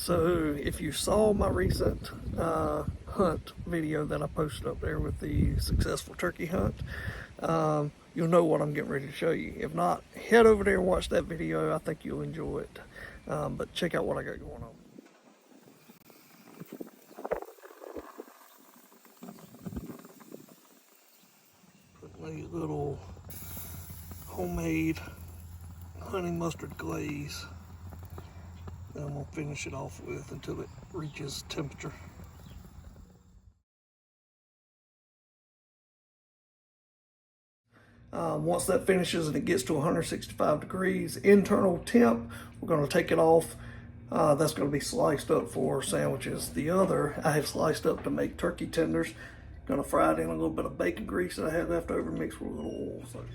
So if you saw my recent hunt video that I posted up there with the successful turkey hunt, you'll know what I'm getting ready to show you. If not, head over there and watch that video. I think you'll enjoy it. But check out what I got going on. Put a little homemade honey mustard glaze that I'm going to finish it off with until it reaches temperature. Once that finishes and it gets to 165 degrees internal temp, we're going to take it off. That's going to be sliced up for sandwiches. The other I have sliced up to make turkey tenders. Going to fry it in a little bit of bacon grease that I have left over mixed with a little oil. So.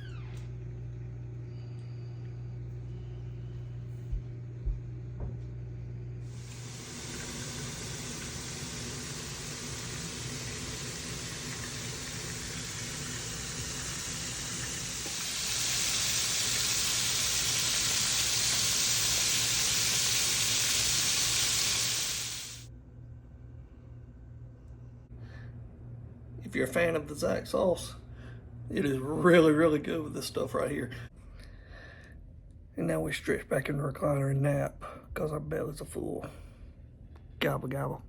If you're a fan of the Zax sauce, it is really, really good with this stuff right here. And now we stretch back in the recliner and nap because our bellies are full. Gobble, gobble.